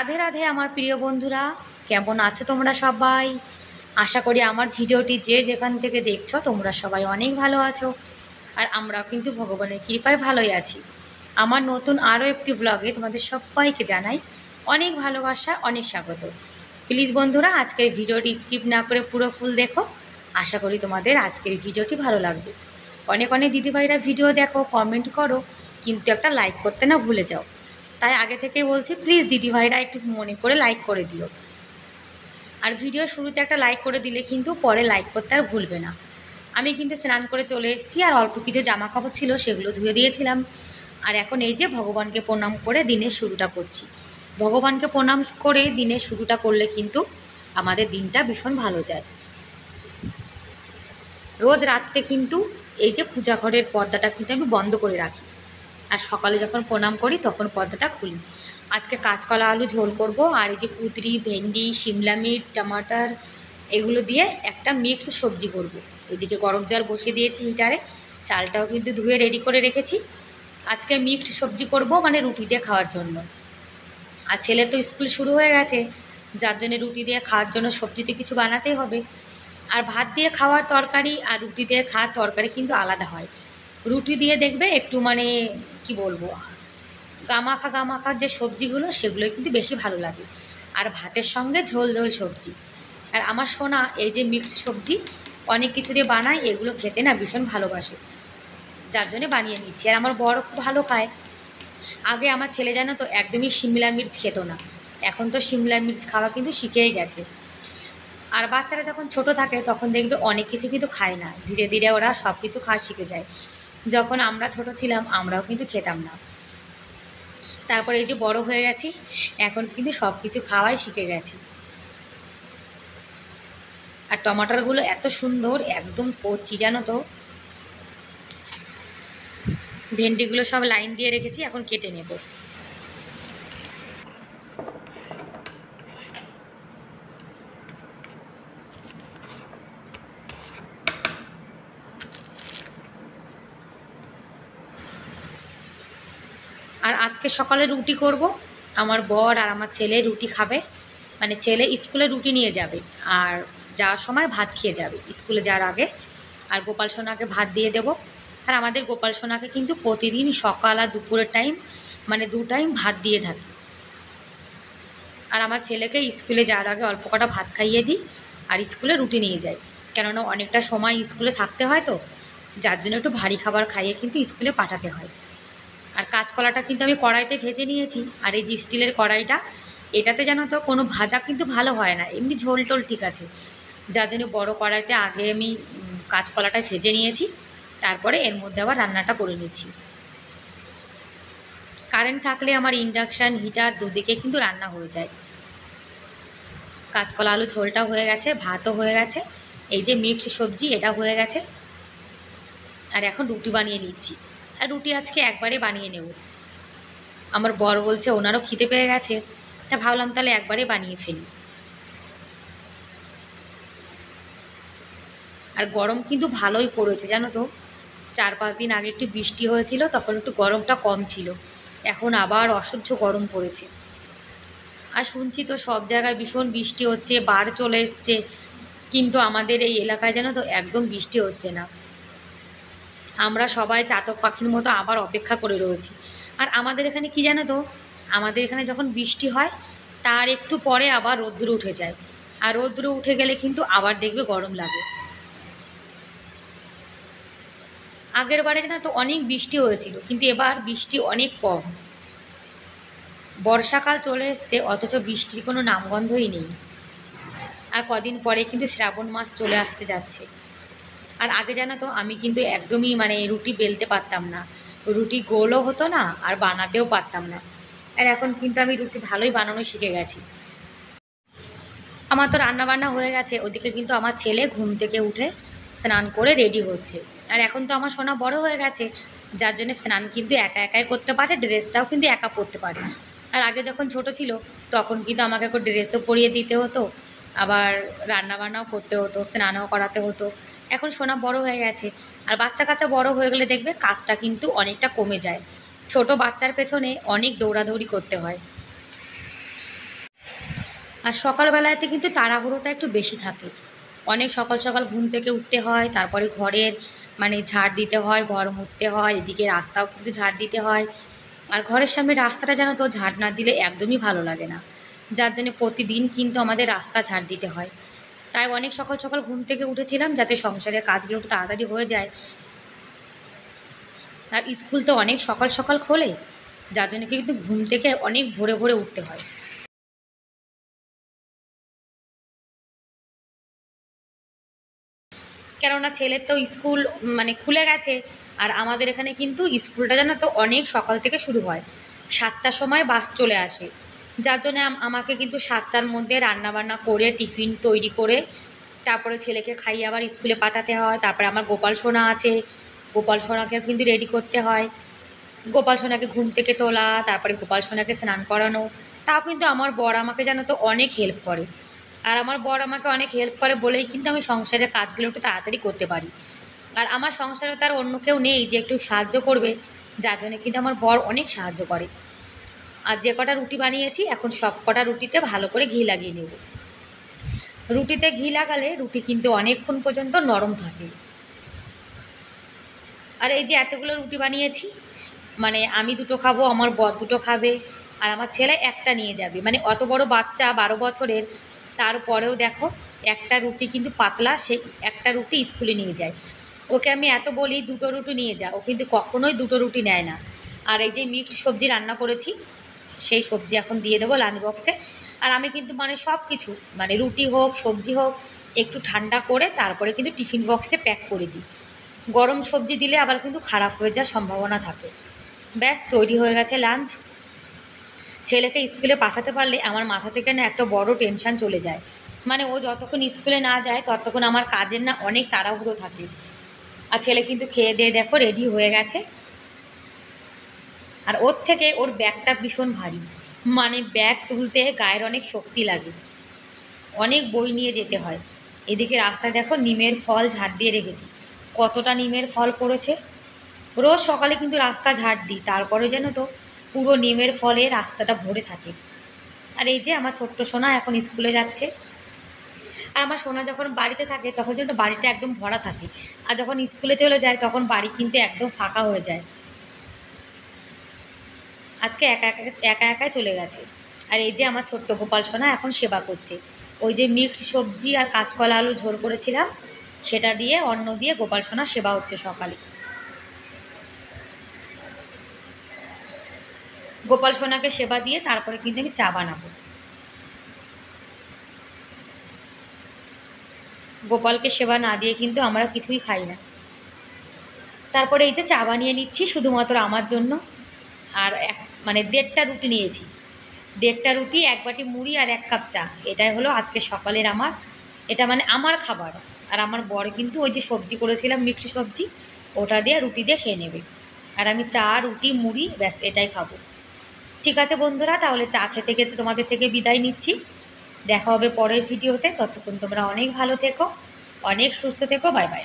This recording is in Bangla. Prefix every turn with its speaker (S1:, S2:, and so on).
S1: রাধে রাধে আমার প্রিয় বন্ধুরা, কেমন আছো তোমরা সবাই? আশা করি আমার ভিডিওটি যে যেখান থেকে দেখছো তোমরা সবাই অনেক ভালো আছো। আর আমরাও কিন্তু ভগবানের কৃপায় ভালোই আছি। আমার নতুন আরও একটি ব্লগে তোমাদের সবাইকে জানাই অনেক ভালোবাসা, অনেক স্বাগত। প্লিজ বন্ধুরা, আজকের ভিডিওটি স্কিপ না করে পুরো ফুল দেখো। আশা করি তোমাদের আজকের ভিডিওটি ভালো লাগবে। অনেক অনেক দিদিভাইরা ভিডিও দেখো, কমেন্ট করো, কিন্তু একটা লাইক করতে না ভুলে যাও। তাই আগে থেকে বলছি, প্লিজ দিদিভাইরা একটু মনে করে লাইক করে দিও। আর ভিডিও শুরুতে একটা লাইক করে দিলে কিন্তু পরে লাইক করতে আর ভুলবে না। আমি কিন্তু স্নান করে চলে এসেছি, আর অল্প কিছু জামা কাপড় ছিল সেগুলো ধুয়ে দিয়েছিলাম। আর এখন এই যে ভগবানকে প্রণাম করে দিনের শুরুটা করছি। ভগবানকে প্রণাম করে দিনের শুরুটা করলে কিন্তু আমাদের দিনটা ভীষণ ভালো যায়। রোজ রাত্রে কিন্তু এই যে পূজা ঘরের পর্দাটা কিন্তু আমি বন্ধ করে রাখি, আর সকালে যখন প্রণাম করি তখন পর্দাটা খুলি। আজকে কাঁচকলা আলু ঝোল করব, আর এই যে কুঁদরি, ভেন্ডি, শিমলা মির্চ, টমাটার এগুলো দিয়ে একটা মিক্সড সবজি করব। ওইদিকে গরম জল বসিয়ে দিয়েছি হিটারে, চালটাও কিন্তু ধুয়ে রেডি করে রেখেছি। আজকে মিক্সড সবজি করব, মানে রুটি দিয়ে খাওয়ার জন্য। আর ছেলে তো স্কুল শুরু হয়ে গেছে, যার জন্য রুটি দিয়ে খাওয়ার জন্য সবজিতে কিছু বানাতেই হবে। আর ভাত দিয়ে খাওয়ার তরকারি আর রুটি দিয়ে খাওয়ার তরকারি কিন্তু আলাদা হয়। রুটি দিয়ে দেখবে একটু মানে কি বলবো, গামাখা গামাখা যে সবজিগুলো সেগুলো কিন্তু বেশি ভালো লাগে। আর ভাতের সঙ্গে ঝোল ঝোল সবজি। আর আমার সোনা এই যে মিক্সড সবজি অনেক কিছু দিয়ে বানায়, এগুলো খেতে না ভীষণ ভালোবাসে, যার জন্যে বানিয়ে নিচ্ছি। আর আমার বড় খুব ভালো খায়। আগে আমার ছেলে জানো তো একদমই শিমলা মির্চ খেত না, এখন তো শিমলা মির্চ খাওয়া কিন্তু শিখেই গেছে। আর বাচ্চারা যখন ছোট থাকে তখন দেখবে অনেক কিছু কিন্তু খায় না, ধীরে ধীরে ওরা সব কিছু খাওয়া শিখে যায়। যখন আমরা ছোট ছিলাম আমরাও কিন্তু খেতাম না, তারপরে এই যে বড় হয়ে গেছি, এখন কিন্তু সব কিছু খাওয়াই শিখে গেছি। আর টমাটারগুলো এত সুন্দর একদম কচি জানো তো। ভেন্ডিগুলো সব লাইন দিয়ে রেখেছি, এখন কেটে নেব। আর আজকে সকালে রুটি করব। আমার বর আর আমার ছেলে রুটি খাবে, মানে ছেলে স্কুলে রুটি নিয়ে যাবে, আর যাওয়ার সময় ভাত খেয়ে যাবে স্কুলে যাওয়ার আগে। আর গোপাল সোনাকে ভাত দিয়ে দেব। আর আমাদের গোপাল সোনাকে কিন্তু প্রতিদিন সকাল আর দুপুরের টাইম, মানে 2 টাইম ভাত দিয়ে থাকি। আর আমার ছেলেকে স্কুলে যাওয়ার আগে অল্প কটা ভাত খাইয়ে দিই, আর স্কুলে রুটি নিয়ে যাই। কেননা অনেকটা সময় স্কুলে থাকতে হয় তো, যার জন্য একটু ভারী খাবার খাইয়ে কিন্তু স্কুলে পাঠাতে হয়। আর কাঁচকলাটা কিন্তু আমি কড়াইতে ভেজে নিয়েছি। আর এই যে স্টিলের কড়াইটা, এটাতে জানো তো কোনো ভাজা কিন্তু ভালো হয় না, এমনি ঝোল টোল ঠিক আছে। যার জন্য বড় কড়াইতে আগে আমি কাঁচকলাটা ভেজে নিয়েছি, তারপরে এর মধ্যে আবার রান্নাটা করে নিচ্ছি। কারেন্ট থাকলে আমার ইন্ডাকশান, হিটার দুদিকে কিন্তু রান্না হয়ে যায়। কাঁচকলা আলু ঝোলটা হয়ে গেছে, ভাতও হয়ে গেছে, এই যে মিক্সড সবজি এটা হয়ে গেছে। আর এখন রুটি বানিয়ে নিচ্ছি। আর রুটি আজকে একবারে বানিয়ে নেব। আমার বর বলছে ওনারও খিদে পেয়ে গেছে, তা ভাবলাম তাহলে একবারে বানিয়ে ফেলি। আর গরম কিন্তু ভালোই পড়েছে জানো তো। 4-5 দিন আগে একটু বৃষ্টি হয়েছিল, তখন একটু গরমটা কম ছিল, এখন আবার অসহ্য গরম পড়েছে। আর শুনছি তো সব জায়গায় ভীষণ বৃষ্টি হচ্ছে, বাড় চলে এসছে, কিন্তু আমাদের এই এলাকায় জানো তো একদম বৃষ্টি হচ্ছে না। আমরা সবাই চাতক পাখির মতো আবার অপেক্ষা করে রয়েছি। আর আমাদের এখানে কি জানো তো, আমাদের এখানে যখন বৃষ্টি হয় তার একটু পরে আবার রোদ্দুর উঠে যায়, আর রোদ্দুর উঠে গেলে কিন্তু আবার দেখবে গরম লাগে। আগের বারে জানো তো অনেক বৃষ্টি হয়েছিল, কিন্তু এবার বৃষ্টি অনেক কম। বর্ষাকাল চলে এসছে অথচ বৃষ্টির কোনো নামগন্ধই নেই। আর কদিন পরে কিন্তু শ্রাবণ মাস চলে আসতে যাচ্ছে। আর আগে জানো তো আমি কিন্তু একদমই মানে রুটি বেলতে পারতাম না, রুটি গোলও হতো না আর বানাতেও পারতাম না। আর এখন কিন্তু আমি রুটি ভালোই বানানো শিখে গেছি। আমার তো রান্না বান্না হয়ে গেছে, ওদিকে কিন্তু আমার ছেলে ঘুম থেকে উঠে স্নান করে রেডি হচ্ছে। আর এখন তো আমার সোনা বড় হয়ে গেছে, যার জন্য স্নান কিন্তু একা একাই করতে পারে, ড্রেসটাও কিন্তু একা পরতে পারে। আর আগে যখন ছোট ছিল তখন কিন্তু আমাকে একটু ড্রেসও পরিয়ে দিতে হতো, আবার রান্না বান্নাও করতে হতো, স্নানও করাতে হতো। এখন সোনা বড় হয়ে গেছে, আর বাচ্চা কাচ্চা বড় হয়ে গেলে দেখবে কাজটা কিন্তু অনেকটা কমে যায়। ছোট বাচ্চার পেছনে অনেক দৌড়াদৌড়ি করতে হয়। আর সকালবেলাতে কিন্তু তাড়াহুড়োটা একটু বেশি থাকে। অনেক সকাল সকাল ঘুম থেকে উঠতে হয়, তারপরে ঘরের মানে ঝাড় দিতে হয়, ঘর মুছতে হয়, এদিকে রাস্তাও কিন্তু ঝাড় দিতে হয়। আর ঘরের সামনে রাস্তাটা জানো তো ঝাড় না দিলে একদমই ভালো লাগে না, যার জন্য প্রতিদিন কিন্তু আমাদের রাস্তা ঝাড় দিতে হয়। তাই অনেক সকাল সকাল ঘুম থেকে উঠেছিলাম যাতে সংসারের কাজগুলো একটু তাড়াতাড়ি হয়ে যায়। আর স্কুল তো অনেক সকাল সকাল খোলে, যার জন্য কিন্তু ঘুম থেকে অনেক ভোরে ভোরে উঠতে হয়। কেননা ছেলের তো স্কুল মানে খুলে গেছে। আর আমাদের এখানে কিন্তু স্কুলটা জানো তো অনেক সকাল থেকে শুরু হয়, 7টার সময় বাস চলে আসে। যার জন্য আমাকে কিন্তু 7টার মধ্যে রান্নাবান্না করে টিফিন তৈরি করে তারপরে ছেলেকে খাইয়ে আবার স্কুলে পাঠাতে হয়। তারপরে আমার গোপাল সোনা আছে, গোপাল সোনাকেও কিন্তু রেডি করতে হয়। গোপাল সোনাকে ঘুম থেকে তোলা, তারপরে গোপাল সোনাকে স্নান করানো। তাও কিন্তু আমার বর আমাকে জানো তো অনেক হেল্প করে। আর আমার বর আমাকে অনেক হেল্প করে বলেই কিন্তু আমি সংসারের কাজগুলো একটু তাড়াতাড়ি করতে পারি। আর আমার সংসারে তার অন্য কেউ নেই যে একটু সাহায্য করবে, যার জন্য কিন্তু আমার বর অনেক সাহায্য করে। আর যে কটা রুটি বানিয়েছি এখন সব কটা রুটিতে ভালো করে ঘি লাগিয়ে নেব। রুটিতে ঘি লাগালে রুটি কিন্তু অনেকক্ষণ পর্যন্ত নরম থাকে। আর এই যে এতগুলো রুটি বানিয়েছি, মানে আমি দুটো খাবো, আমার বর দুটো খাবে, আর আমার ছেলে একটা নিয়ে যাবে। মানে অত বড় বাচ্চা 12 বছরের, তারপরেও দেখো একটা রুটি কিন্তু পাতলা, সে একটা রুটি স্কুলে নিয়ে যায়। ওকে আমি এত বলি দুটো রুটি নিয়ে যা, ও কিন্তু কখনোই দুটো রুটি নেয় না। আর এই যে মিক্সড সবজি রান্না করেছি, সেই সবজি এখন দিয়ে দেবো লাঞ্চ বক্সে। আর আমি কিন্তু মানে সব কিছু মানে রুটি হোক সবজি হোক একটু ঠান্ডা করে তারপরে কিন্তু টিফিন বক্সে প্যাক করে দিই। গরম সবজি দিলে আবার কিন্তু খারাপ হয়ে যাওয়ার সম্ভাবনা থাকে। ব্যাস তৈরি হয়ে গেছে লাঞ্চ। ছেলেকে স্কুলে পাঠাতে পারলে আমার মাথা থেকে না একটা বড় টেনশান চলে যায়। মানে ও যতক্ষণ স্কুলে না যায় ততক্ষণ আমার কাজের না অনেক তাড়াহুড়ো থাকে। আর ছেলে কিন্তু খেয়ে দিয়ে দেখো রেডি হয়ে গেছে। আর ওর থেকে ওর ব্যাগটা ভীষণ ভারী, মানে ব্যাগ তুলতে গায়ের অনেক শক্তি লাগে, অনেক বই নিয়ে যেতে হয়। এদিকে রাস্তায় দেখো নিমের ফল ঝাড় দিয়ে রেখেছি, কতটা নিমের ফল পড়েছে। রোজ সকালে কিন্তু রাস্তা ঝাড় দিই, তারপরে যেন তো পুরো নিমের ফলে রাস্তাটা ভরে থাকে। আর এই যে আমার ছোট্ট সোনা এখন স্কুলে যাচ্ছে। আর আমার সোনা যখন বাড়িতে থাকে তখন যেন বাড়িটা একদম ভরা থাকে, আর যখন স্কুলে চলে যায় তখন বাড়ি কিন্তু একদম ফাঁকা হয়ে যায়। আজকে একা একা একা একাই চলে গেছে। আর এই যে আমার ছোট্ট গোপাল সোনা এখন সেবা করছে। ওই যে মিক্সড সবজি আর কাঁচকলা আলু ঝোল করেছিলাম, সেটা দিয়ে অন্ন দিয়ে গোপাল সোনা সেবা হচ্ছে সকালে। গোপাল সোনাকে সেবা দিয়ে তারপরে কিন্তু আমি চা বানাবো। গোপালকে সেবা না দিয়ে কিন্তু আমরা কিছুই খাই না। তারপরে এই যে চা বানিয়ে নিচ্ছি শুধুমাত্র আমার জন্য। আর মানে 1.5টা রুটি নিয়েছি, 1.5টা রুটি, 1 বাটি মুড়ি আর 1 কাপ চা। এটাই হলো আজকে সকালের আমার, এটা মানে আমার খাবার। আর আমার বর কিন্তু ওই যে সবজি করেছিলাম মিক্সড সবজি, ওটা দিয়ে রুটি দিয়ে খেয়ে নেবে। আর আমি চা রুটি মুড়ি ব্যাস এটাই খাবো। ঠিক আছে বন্ধুরা, তাহলে চা খেতে খেতে তোমাদের থেকে বিদায় নিচ্ছি। দেখা হবে পরের ভিডিওতে, ততক্ষণ তোমরা অনেক ভালো থেকো, অনেক সুস্থ থেকো, বাই বাই।